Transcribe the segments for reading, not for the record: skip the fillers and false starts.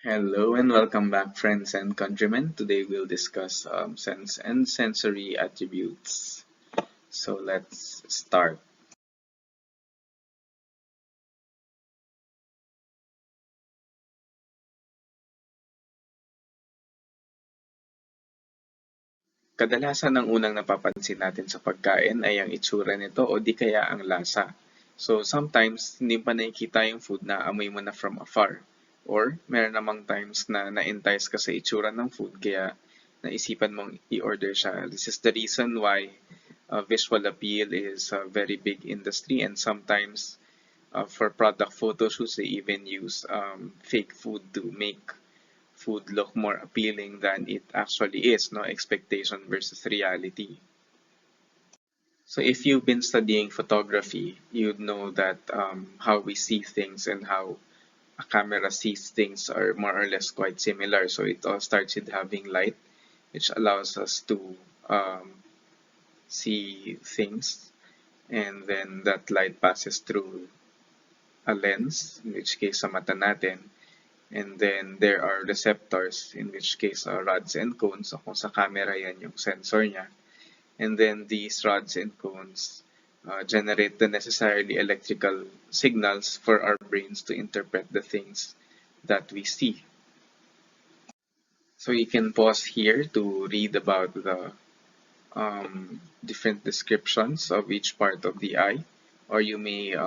Hello and welcome back, friends and countrymen. Today we'll discuss sense and sensory attributes. So let's start. Kadalasan ang unang napapansin natin sa pagkain ay ang itsura nito o di kaya ang lasa. So sometimes hindi pa nakikita yung food na amoy mo na from afar. Or meron namang times na na-entice ka sa itsura ng food kaya naisipan mong i-order siya. This is the reason why visual appeal is a very big industry, and sometimes for product photo shoots they even use fake food to make food look more appealing than it actually is, no? Expectation versus reality. So if you've been studying photography, you'd know that how we see things and how a camera sees things are more or less quite similar. So it all starts with having light, which allows us to see things, and then that light passes through a lens, in which case sa mata natin, and then there are receptors, in which case rods and cones. So kung sa camera yan yung sensor niya. And then these rods and cones generate the necessarily electrical signals for our brains to interpret the things that we see. So you can pause here to read about the different descriptions of each part of the eye, or you may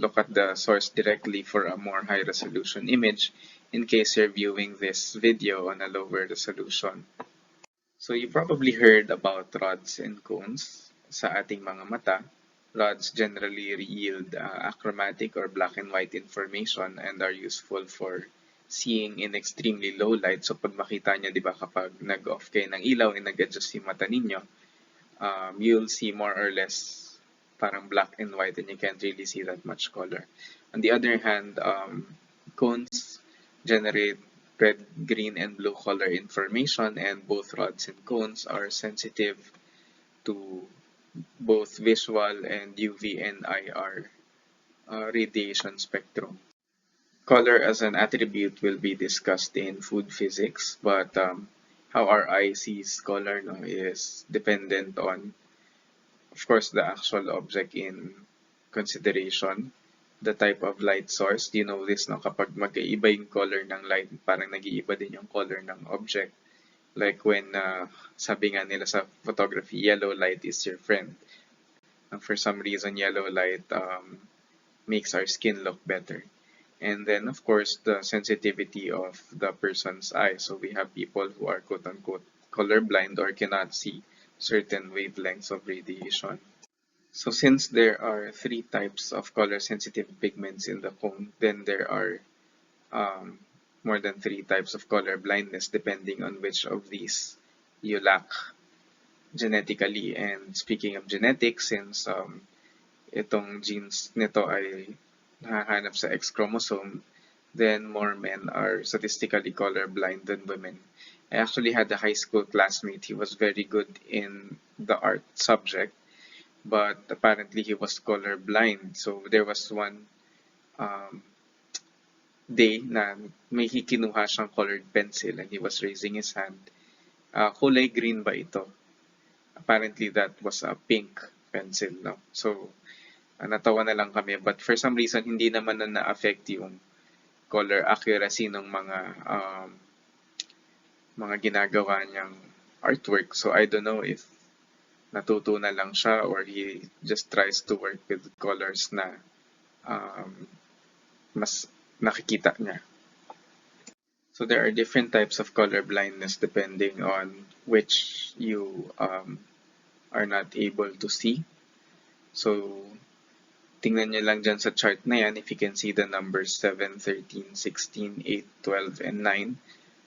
look at the source directly for a more high resolution image in case you're viewing this video on a lower resolution. So you probably heard about rods and cones sa ating mga mata. Rods generally yield achromatic or black and white information and are useful for seeing in extremely low light. So pag makita nyo, di ba, kapag nag-off kayo ng ilaw and nag-adjust yung mata ninyo, you'll see more or less parang black and white and you can't really see that much color. On the other hand, cones generate red, green, and blue color information, and both rods and cones are sensitive to both visual and UV and IR radiation spectrum. Color as an attribute will be discussed in food physics, but how our eye sees color no, is dependent on, of course, the actual object in consideration, the type of light source. Do you know this, no? Kapag magkaiba yung color ng light, parang nag-iiba din yung color ng object. Like when, sabi nga nila sa photography, yellow light is your friend. And for some reason, yellow light makes our skin look better. And then, of course, the sensitivity of the person's eye. So we have people who are quote-unquote colorblind or cannot see certain wavelengths of radiation. So since there are three types of color-sensitive pigments in the cone, then there are um, more than three types of color blindness depending on which of these you lack genetically. And speaking of genetics, since itong genes nito ay nahahanap sa X chromosome, then more men are statistically colorblind than women. I actually had a high school classmate. He was very good in the art subject, but apparently he was colorblind. So there was one um, day na may kinuha siyang colored pencil and he was raising his hand. Kulay green ba ito? Apparently that was a pink pencil, no? So natawa na lang kami, but for some reason hindi naman na-affect yung color accuracy ng mga ginagawa niyang artwork. So I don't know if natuto na lang siya or he just tries to work with colors na mas nakikita niya. So there are different types of color blindness depending on which you are not able to see. So tingnan nyo lang dyan sa chart na yan if you can see the numbers 7, 13, 16, 8, 12, and 9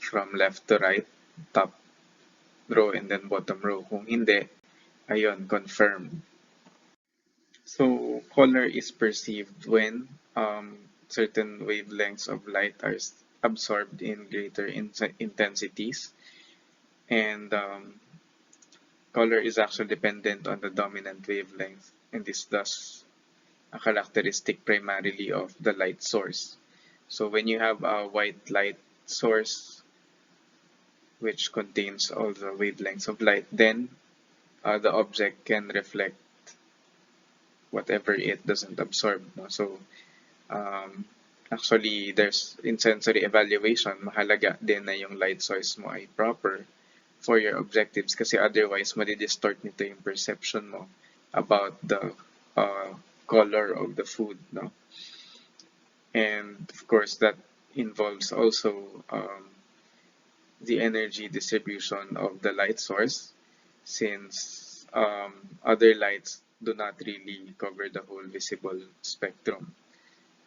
from left to right, top row and then bottom row. Kung hindi, ayun, confirmed. So color is perceived when certain wavelengths of light are absorbed in greater intensities, and color is actually dependent on the dominant wavelength, and is thus a characteristic primarily of the light source. So when you have a white light source which contains all the wavelengths of light, then the object can reflect whatever it doesn't absorb. No? So, um, actually, there's in sensory evaluation, mahalaga din na yung light source mo ay proper for your objectives kasi otherwise, madi-distort nito yung perception mo about the uh, color of the food. No? And of course, that involves also the energy distribution of the light source since other lights do not really cover the whole visible spectrum.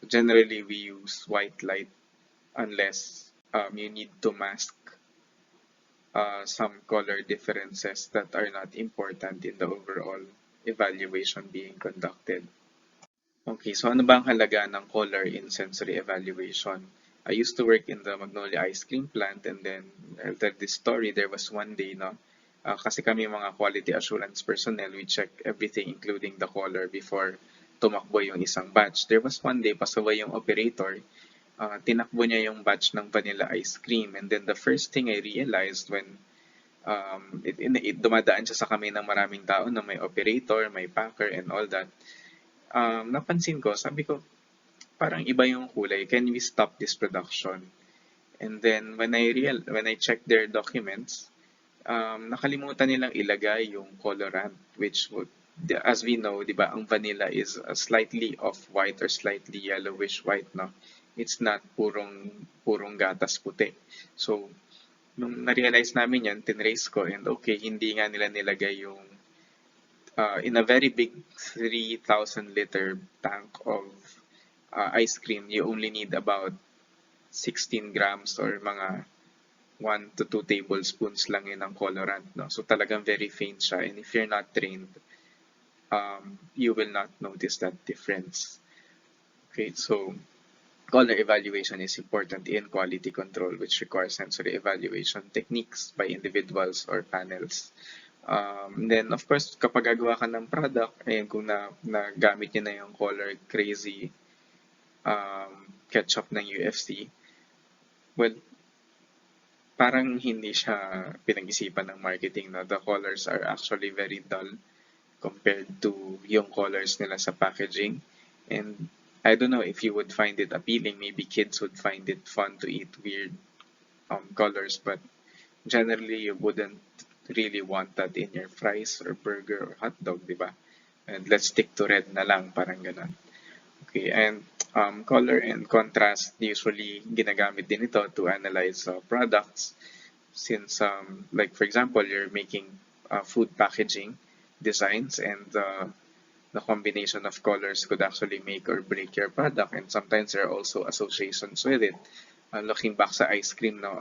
Generally, we use white light unless you need to mask some color differences that are not important in the overall evaluation being conducted. Okay, so ano ba ang halaga ng color in sensory evaluation? I used to work in the Magnolia ice cream plant and then I'll tell this story. There was one day, no, kasi kami mga quality assurance personnel, we check everything including the color before tumakbo yung isang batch. There was one day, pasaway yung operator, tinakbo niya yung batch ng vanilla ice cream and then the first thing I realized when dumadaan siya sa kami ng maraming tao na may operator, may packer and all that, napansin ko, sabi ko, parang iba yung kulay. Can we stop this production? And then when I checked their documents, nakalimutan nilang ilagay yung colorant, which would, as we know, di ba, ang vanilla is a slightly off-white or slightly yellowish white, no? It's not purong gatas puti. So, nung na-realize namin yan, tinrace ko, and okay, hindi nga nila nilagay yung in a very big 3,000 liter tank of ice cream, you only need about 16 grams or mga 1 to 2 tablespoons lang yun ng colorant. No? So talagang very faint siya. And if you're not trained, you will not notice that difference. Okay, so color evaluation is important in quality control, which requires sensory evaluation techniques by individuals or panels. Then, of course, kapag gagawa ka ng product, kung nagamit niyo na yung color crazy ketchup ng UFC, well, parang hindi siya pinag-isipan ng marketing. No? The colors are actually very dull compared to yung colors nila sa packaging. And I don't know if you would find it appealing. Maybe kids would find it fun to eat weird colors, but generally you wouldn't really want that in your fries or burger or hot dog, di ba? And let's stick to red na lang, parang ganun. Okay, and color and contrast usually ginagamit din ito to analyze products since like for example you're making food packaging designs and the combination of colors could actually make or break your product and sometimes there are also associations with it. Looking back sa ice cream, no,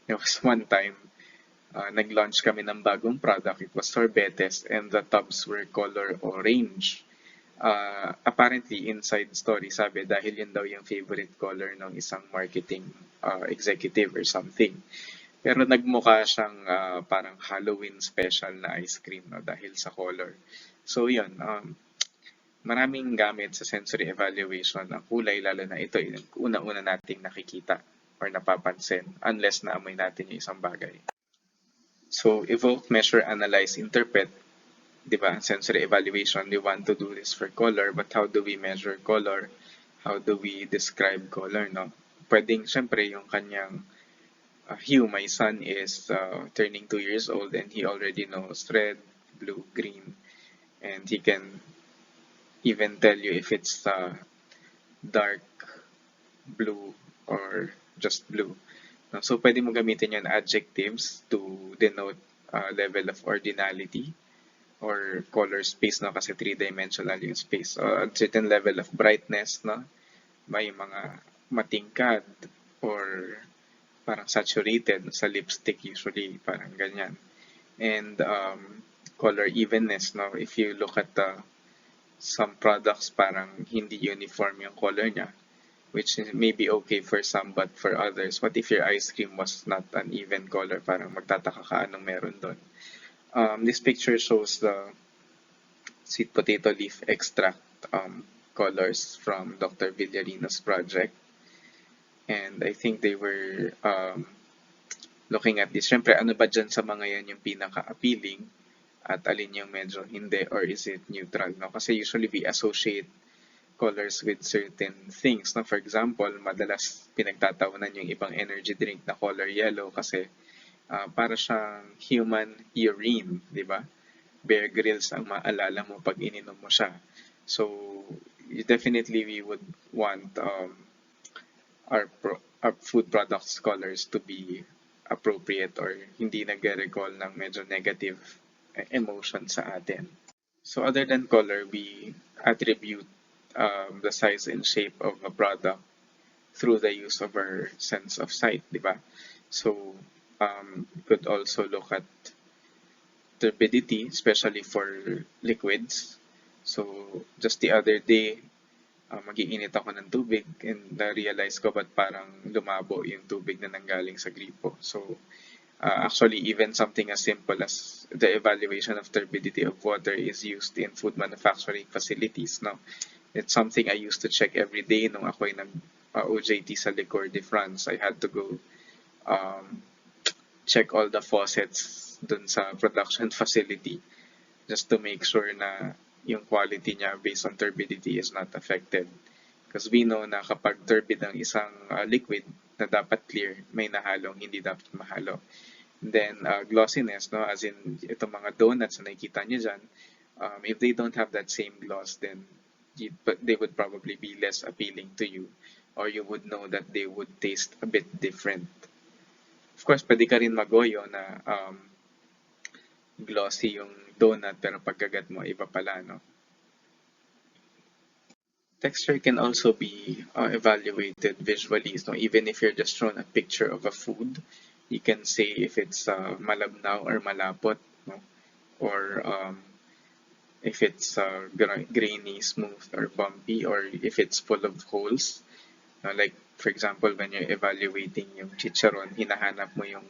there was one time nag-launch kami ng bagong product. It was sorbetes and the tubs were color orange. Apparently, inside story, sabi dahil yun daw yung favorite color ng isang marketing executive or something. Pero nagmukha siyang parang Halloween special na ice cream, no, dahil sa color. So yun, maraming gamit sa sensory evaluation ang kulay, lalo na ito yung una-una nating nakikita or napapansin unless naamoy natin yung isang bagay. So evoke, measure, analyze, interpret, di ba? Sensory evaluation, we want to do this for color, but how do we measure color? How do we describe color, no? Pwedeng, syempre, yung kanyang hue. My son is turning 2 years old and he already knows red, blue, green, and he can even tell you if it's dark blue or just blue. So, pwede mo gamitin yung adjectives to denote level of ordinality or color space, no? Kasi 3-dimensional yung space. A certain level of brightness, no? May mga matingkad or parang saturated sa lipstick usually, parang ganyan. And color evenness, no? If you look at some products, parang hindi uniform yung color niya, which may be okay for some but for others. What if your ice cream was not an even color? Parang magtataka ka anong meron doon. This picture shows the sweet potato leaf extract colors from Dr. Villarino's project. And I think they were looking at this. Siyempre, ano ba dyan sa mga yan yung pinaka-appealing at alin yung medyo hindi, or is it neutral, no? Kasi usually we associate colors with certain things. No? For example, madalas pinagtatawanan yung ibang energy drink na color yellow kasi para siyang human urine, di ba? Bear Grylls ang maalala mo pag ininom mo siya. So, definitely we would want our food products colors to be appropriate or hindi nagre-recall ng medyo negative emotion sa atin. So other than color, we attribute the size and shape of a product through the use of our sense of sight, di ba? So we could also look at turbidity, especially for liquids. So just the other day, mag-iinit ako ng tubig and na-realize ko ba't parang lumabo yung tubig na nanggaling sa gripo. So actually, even something as simple as the evaluation of turbidity of water is used in food manufacturing facilities. No? It's something I used to check every day nung ako'y nag-OJT sa Licor de France. I had to go check all the faucets dun sa production facility just to make sure na yung quality niya based on turbidity is not affected. Because we know na kapag turbid ang isang liquid na dapat clear, may nahalong hindi dapat mahalo. Then glossiness, no, as in itong mga donuts na nakikita niyo dyan, if they don't have that same gloss, then they would probably be less appealing to you, or you would know that they would taste a bit different. Of course, pwede ka rin magoyo na glossy yung donut pero pagkagat mo iba pala, no? Texture can also be evaluated visually. So even if you're just shown a picture of a food, you can say if it's malabnaw or malapot, no? Or if it's grainy, smooth, or bumpy, or if it's full of holes. Like, for example, when you're evaluating yung chicharon, hinahanap mo yung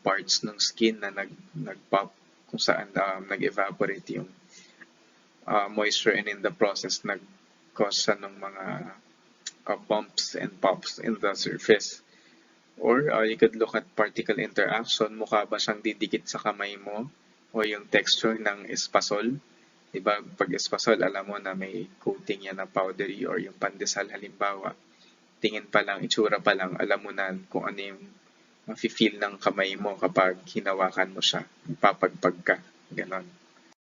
parts ng skin na nag-pop kung saan nag-evaporate yung moisture, and in the process nag-cause siya ng mga bumps and pops in the surface. Or you could look at particle interaction. Mukha ba siyang didikit sa kamay mo? O yung texture ng espasol. Diba? Pag espasol, alam mo na may coating yan na powdery, or yung pandesal halimbawa. Tingin pa lang, itsura pa lang, alam mo na kung ano yung mafe-feel ng kamay mo kapag hinawakan mo siya. Papagpag ka. Ganon.